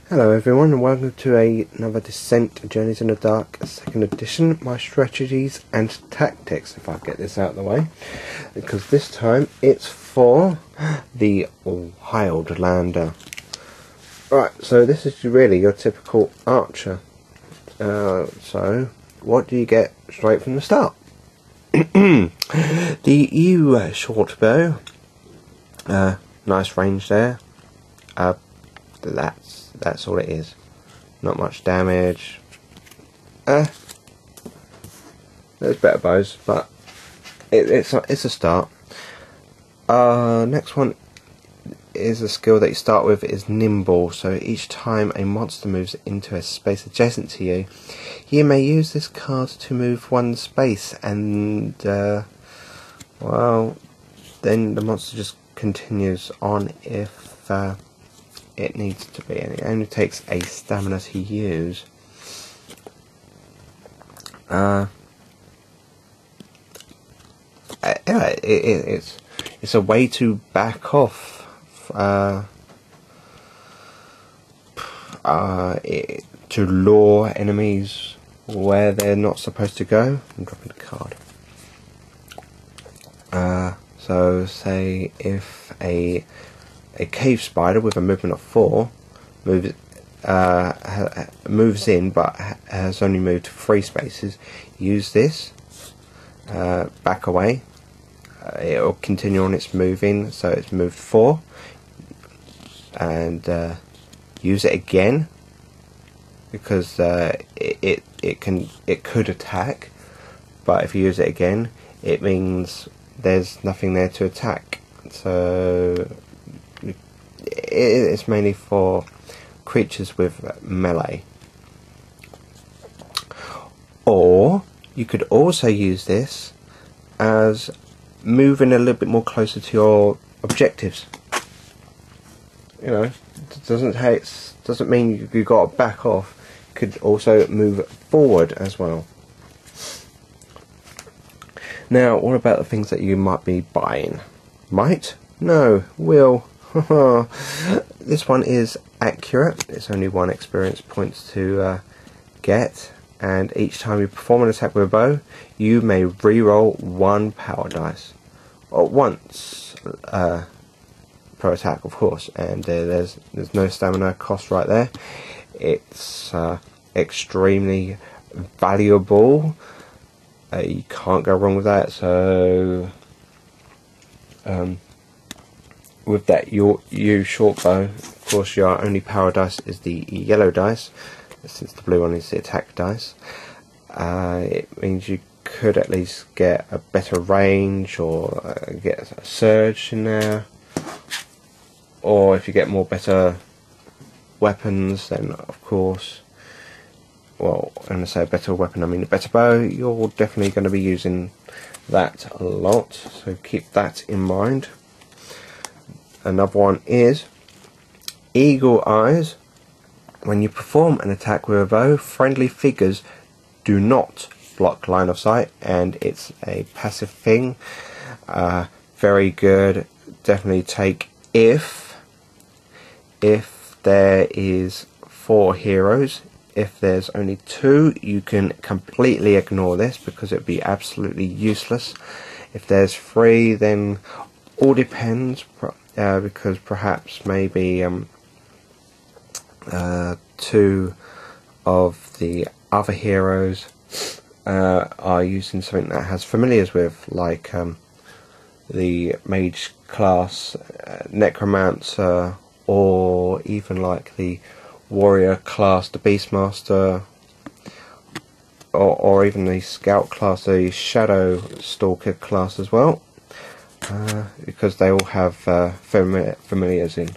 Hello everyone and welcome to another Descent Journeys in the Dark 2nd edition, my strategies and tactics, if I get this out of the way, because this time it's for the Wildlander. Right, so this is really your typical archer. So what do you get straight from the start? The short bow, nice range there. That's all it is. Not much damage. There's better bows, but it's a start. Next one is a skill that you start with is Nimble. So each time a monster moves into a space adjacent to you, you may use this card to move one space, and well, then the monster just continues on if it needs to be, and it only takes a stamina to use. It's a way to back off to lure enemies where they're not supposed to go. I'm dropping the card. So say if a cave spider with a movement of 4 moves in but has only moved 3 spaces, use this, back away, it'll continue on its moving, so it's moved 4, and use it again, because it could attack, but if you use it again it means there's nothing there to attack. So it's mainly for creatures with melee. Or you could also use this as moving a little bit more closer to your objectives. You know, it doesn't mean you got to back off. You could also move forward as well. Now, what about the things that you might be buying? Might? No, will. This one is accurate. It's only 1 experience points to get, and each time you perform an attack with a bow, you may re-roll 1 power dice, or once per attack, of course. And there's no stamina cost right there. It's extremely valuable. You can't go wrong with that. So with that you short bow, of course your only power dice is the yellow dice, since the blue one is the attack dice. It means you could at least get a better range, or get a surge in there, or if you get more better weapons, then of course, well, when I say a better weapon I mean a better bow, you're definitely going to be using that a lot, so keep that in mind. Another one is Eagle Eyes. When you perform an attack with a bow, friendly figures do not block line of sight, and it's a passive thing. Very good. Definitely take if there is 4 heroes. If there's only 2, you can completely ignore this because it would be absolutely useless. If there's 3, then all depends, because perhaps maybe 2 of the other heroes are using something that has familiars with, like the mage class, necromancer, or even like the warrior class, the beastmaster, or even the scout class, the shadow stalker class as well, because they all have familiars in.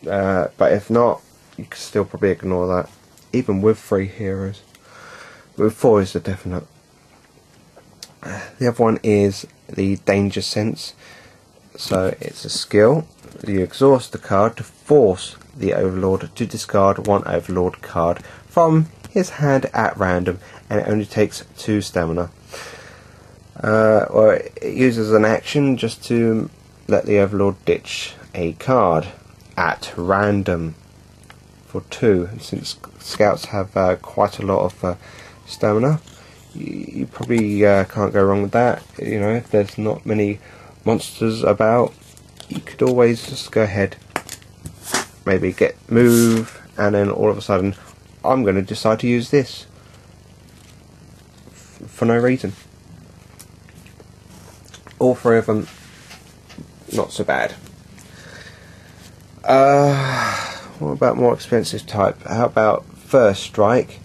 But if not, you can still probably ignore that, even with 3 heroes. With 4 is a definite. The other one is the Danger Sense. So it's a skill. You exhaust the card to force the Overlord to discard 1 Overlord card from his hand at random, and it only takes 2 stamina. Or it uses an action just to let the Overlord ditch a card. at random for 2. And since scouts have quite a lot of stamina, you probably can't go wrong with that. You know, if there's not many monsters about, you could always just go ahead, maybe move, and then all of a sudden I'm going to decide to use this for no reason. All 3 of them not so bad. What about more expensive type? How about First Strike?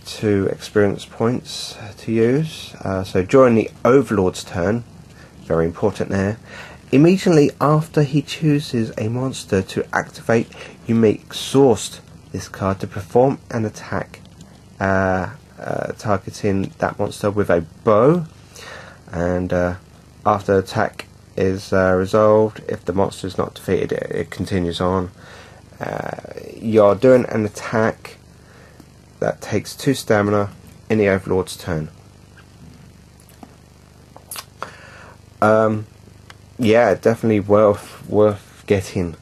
2 experience points to use. So during the Overlord's turn, very important there, immediately after he chooses a monster to activate, you may exhaust this card to perform an attack targeting that monster with a bow, and after the attack is resolved, if the monster is not defeated, it continues on. You're doing an attack that takes 2 stamina in the Overlord's turn. Yeah, definitely worth getting,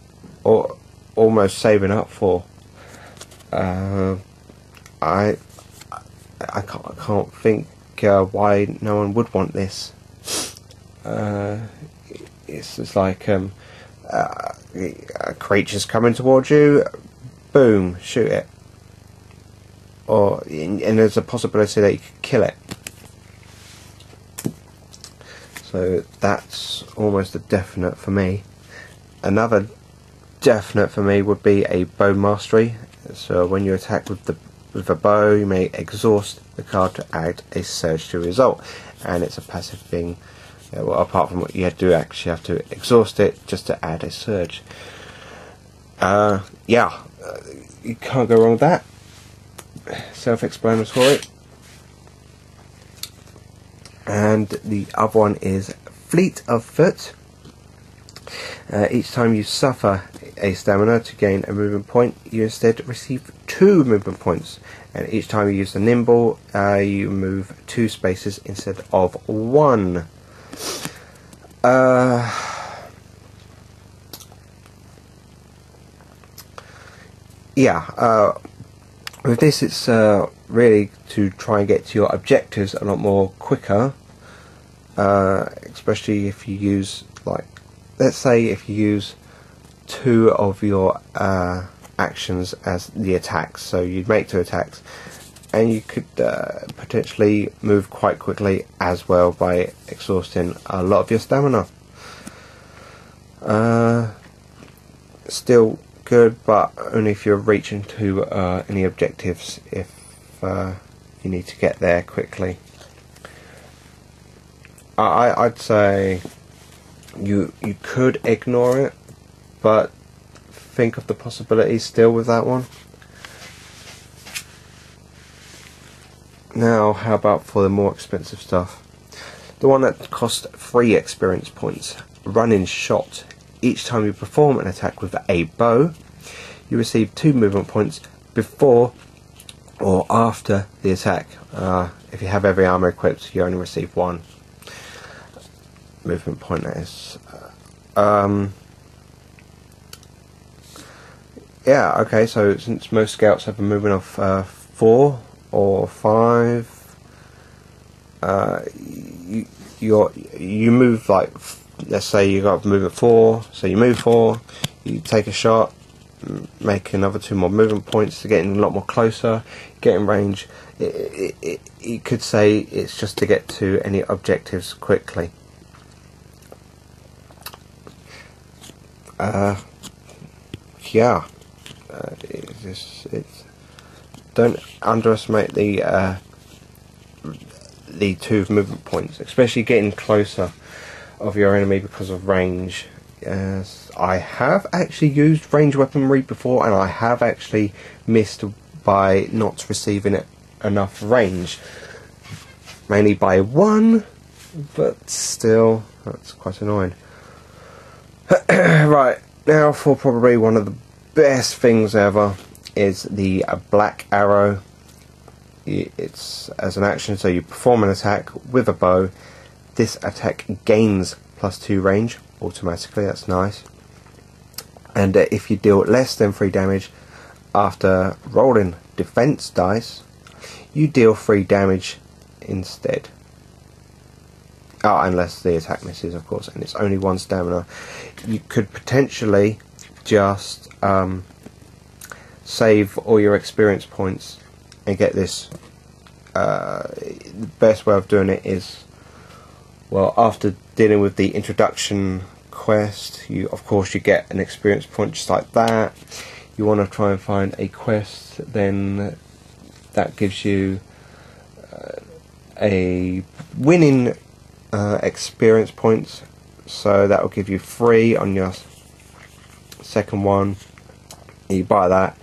or almost saving up for. I can't think why no one would want this. It's just like a creature's coming towards you, boom, shoot it. And there's a possibility that you could kill it. So that's almost a definite for me. Another definite for me would be a bow mastery. So when you attack with a bow, you may exhaust the card to add a surge to a result, and it's a passive thing. Well, apart from what you do, actually have to exhaust it just to add a surge. Yeah, you can't go wrong with that. Self-explanatory. And the other one is Fleet of Foot. Each time you suffer a stamina to gain a movement point, you instead receive 2 movement points. And each time you use the Nimble, you move 2 spaces instead of 1. Yeah, with this it's really to try and get to your objectives a lot more quicker, especially if you use, like, let's say if you use 2 of your actions as the attacks, so you'd make 2 attacks, and you could potentially move quite quickly as well by exhausting a lot of your stamina. Still good, but only if you're reaching to any objectives, if you need to get there quickly. I'd say you could ignore it, but think of the possibilities still with that one. Now, how about for the more expensive stuff? The one that costs 3 experience points. Running Shot. Each time you perform an attack with a bow, you receive 2 movement points before or after the attack. If you have every armor equipped, you only receive 1 movement point. That is. Yeah. Okay. So since most scouts have a movement of 4 or 5, you move, like, let's say you got movement 4, so you move 4, you take a shot, make another 2 more movement points to get in a lot more closer, get in range. You could say it's just to get to any objectives quickly. Yeah, don't underestimate the 2 movement points, especially getting closer of your enemy because of range. Yes, I have actually used range weaponry before, and I have actually missed by not receiving it enough range, mainly by 1, but still, that's quite annoying. Right, now for probably one of the best things ever is the Black Arrow. It's as an action, so you perform an attack with a bow. This attack gains +2 range automatically, that's nice. and if you deal less than 3 damage after rolling defense dice, you deal 3 damage instead. Oh, unless the attack misses, of course, and it's only 1 stamina. You could potentially just save all your experience points and get this. The best way of doing it is, well, after dealing with the introduction quest, of course you get an experience point just like that. You want to try and find a quest then that gives you a winning experience points, so that will give you 3 on your second one. You buy that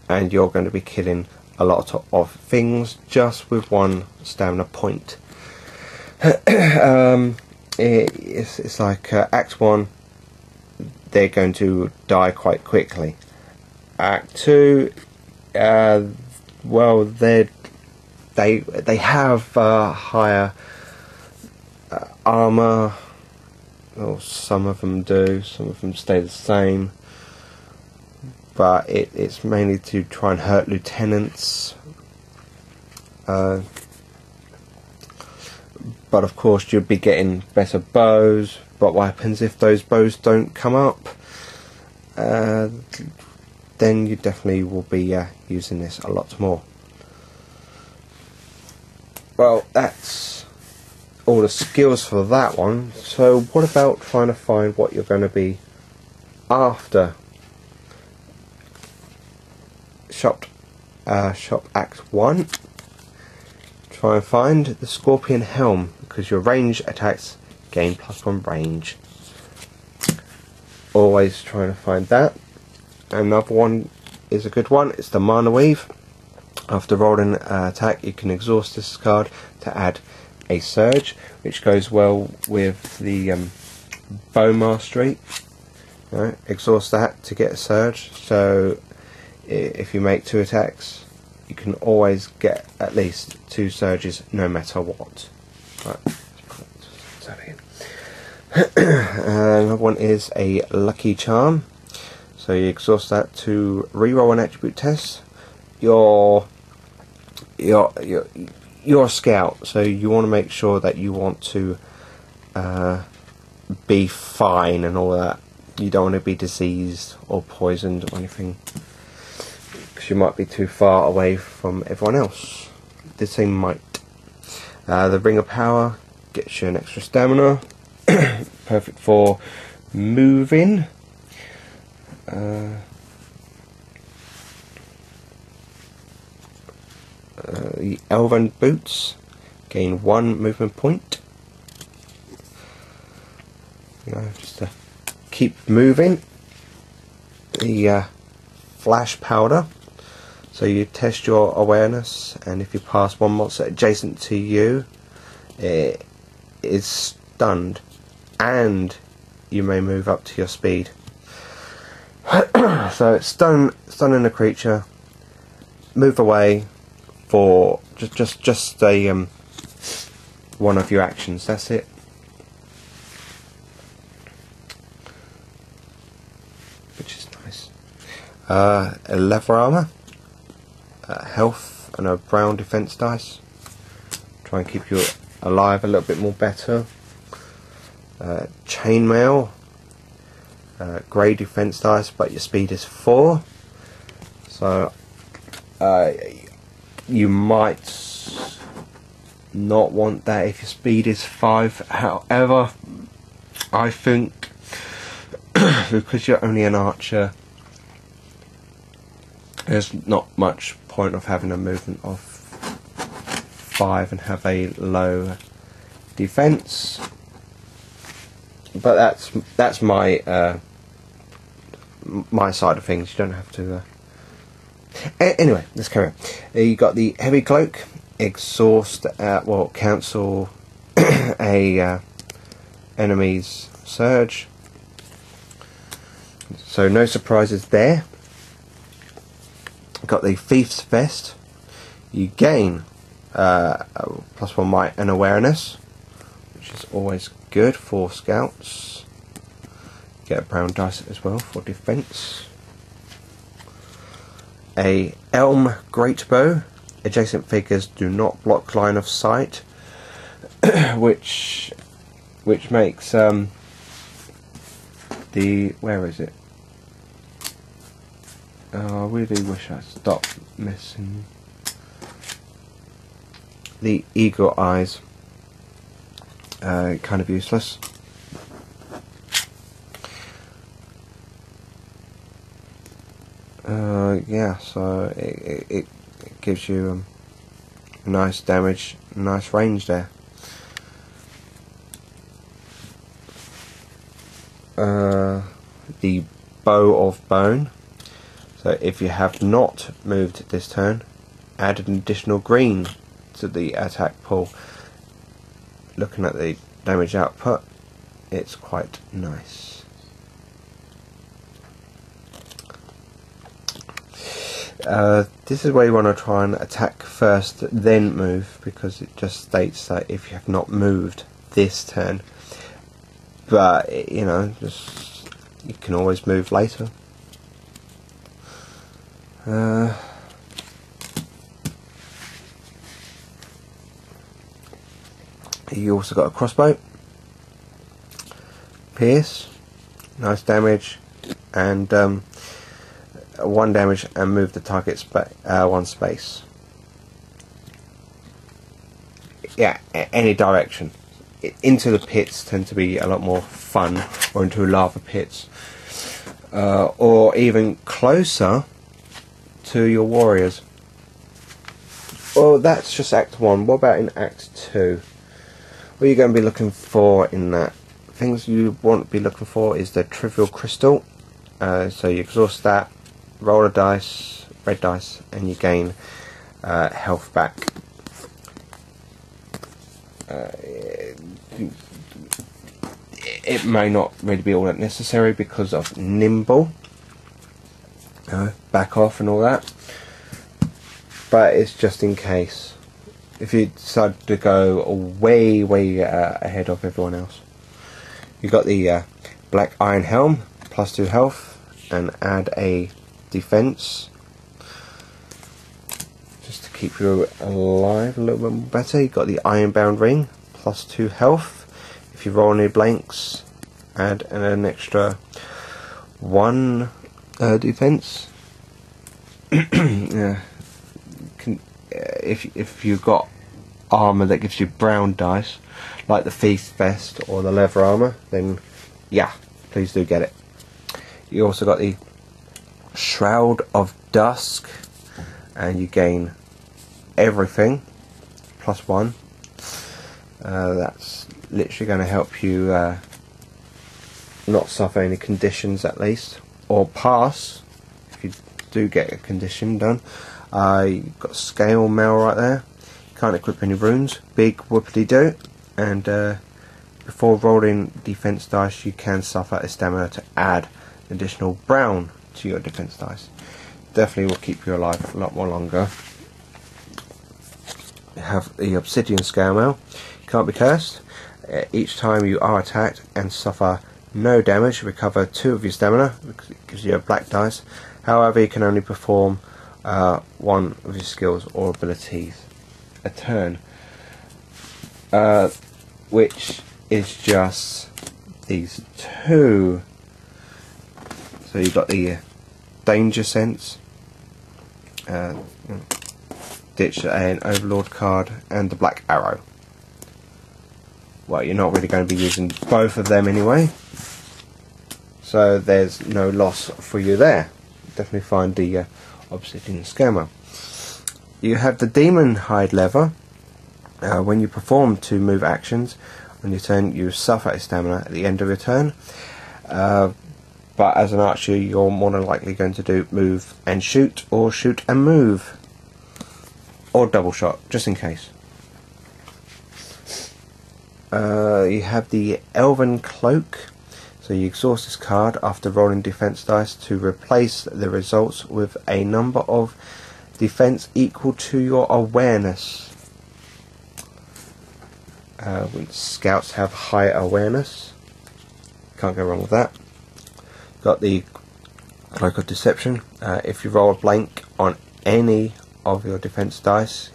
and you're going to be killing a lot of things just with 1 stamina point. It's like Act 1, they're going to die quite quickly. Act 2, well, they have higher armor, or some of them do, some of them stay the same, but it's mainly to try and hurt lieutenants. But of course you'll be getting better bows. But what happens if those bows don't come up? Then you definitely will be using this a lot more. Well, that's all the skills for that one. So what about trying to find what you're going to be after Shop Act 1? Try and find the Scorpion Helm, because your range attacks gain +1 range. Always trying to find that. Another one is a good one. It's the Mana Weave. After rolling an attack, you can exhaust this card to add a surge, which goes well with the bow mastery. Right? Exhaust that to get a surge. So if you make 2 attacks, you can always get at least 2 surges no matter what. Right. Another one is a Lucky Charm. So you exhaust that to reroll an attribute test. You're a scout, so you want to make sure that you want to be fine and all that. You don't want to be diseased or poisoned or anything, because you might be too far away from everyone else. The same might. The Ring of Power gets you an extra stamina. Perfect for moving. The Elven Boots gain 1 movement point. Just to keep moving. The Flash Powder. So you test your awareness, and if you pass 1 monster adjacent to you, it is stunned, and you may move up to your speed. So it's stunning the creature, move away for just a one of your actions. That's it. Which is nice. A leather armor, health, and a brown defense dice. Try and keep you alive a little bit more better. Chainmail, grey defense dice, but your speed is 4. So you might not want that if your speed is 5. However, I think because you're only an archer, there's not much point of having a movement of 5 and have a low defense. But that's my my side of things. You don't have to. Anyway, let's carry on. You got the Heavy Cloak. Exhaust. Well, cancel a enemy's surge. So no surprises there. Got the Thief's Vest. You gain +1 might and awareness, which is always good for scouts. Get a brown dice as well for defense. A elm greatbow. Adjacent figures do not block line of sight, which makes the, where is it? Oh, I really wish I stopped missing the eagle eyes. Kind of useless. Yeah, so it gives you nice damage, nice range there. The bow of bone. So if you have not moved this turn, add an additional green to the attack pool. Looking at the damage output, it's quite nice. This is where you want to try and attack first, then move, because it just states that if you have not moved this turn. But you know, just you can always move later. You also got a crossbow, pierce, nice damage, and 1 damage, and move the target 1 space. Yeah, any direction. Into the pits tend to be a lot more fun, or into lava pits, or even closer to your warriors. Well, that's just Act 1. What about in Act 2? What are you going to be looking for in that? Things you want to be looking for is the trivial crystal. So you exhaust that, roll a dice, red dice, and you gain health back. It may not really be all that necessary because of Nimble, back off and all that, but it's just in case if you decide to go way ahead of everyone else. You got the black iron helm, +2 health, and add a defense just to keep you alive a little bit better. You got the iron bound ring, +2 health. If you roll any blanks, add an extra 1 defense. Yeah. If you've got armour that gives you brown dice, like the Feast Vest or the leather armour, then yeah, please do get it. You also got the Shroud of Dusk, and you gain everything, +1. That's literally going to help you not suffer any conditions, at least, or pass if you do get a condition done. You've got scale mail right there. You can't equip any runes. Big whoopity do. And before rolling defense dice, you can suffer a stamina to add additional brown to your defense dice. Definitely will keep you alive a lot more longer. You have the obsidian scale mail. You can't be cursed. Each time you are attacked and suffer no damage, recover 2 of your stamina, because it gives you a black dice. However, you can only perform 1 of your skills or abilities a turn, which is just these 2. So you've got the danger sense, ditch an overlord card, and the black arrow. Well, you're not really going to be using both of them anyway, so there's no loss for you there. Definitely find the obsidian scammer. You have the demon hide lever. When you perform 2 move actions on your turn, you suffer a stamina at the end of your turn, but as an archer you're more than likely going to do move and shoot, or shoot and move, or double shot, just in case. You have the Elven Cloak. So you exhaust this card after rolling defense dice to replace the results with a number of defense equal to your awareness. When scouts have high awareness, can't go wrong with that. Got the Cloak of Deception. If you roll a blank on any of your defense dice,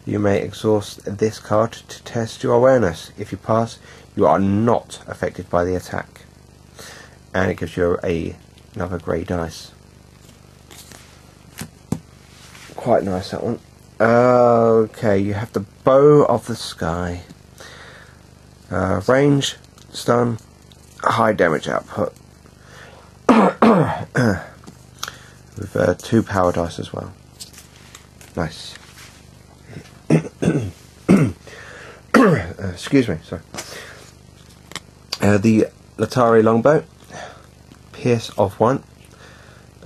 you may exhaust this card to test your awareness. If you pass, you are not affected by the attack. And it gives you another grey dice. Quite nice, that one. Okay, you have the Bow of the Sky. Range, stun, high damage output. With 2 power dice as well. Nice. Excuse me, sorry. The Latari longbow, Pierce of 1,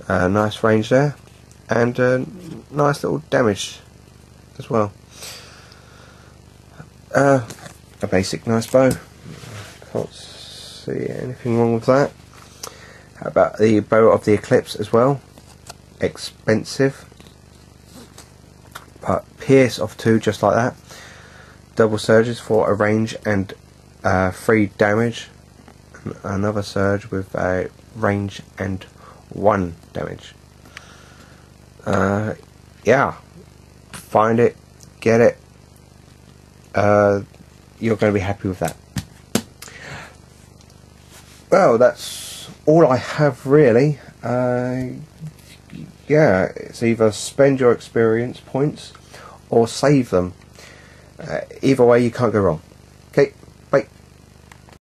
nice range there, and nice little damage as well. A basic nice bow, can't see anything wrong with that. How about the Bow of the Eclipse as well? Expensive, but Pierce of 2 just like that. Double surges for a range and 3 damage. Another surge with a range and 1 damage. Yeah, find it, get it. You're going to be happy with that. Well, that's all I have really. Yeah, it's either spend your experience points or save them. Either way, you can't go wrong. Okay.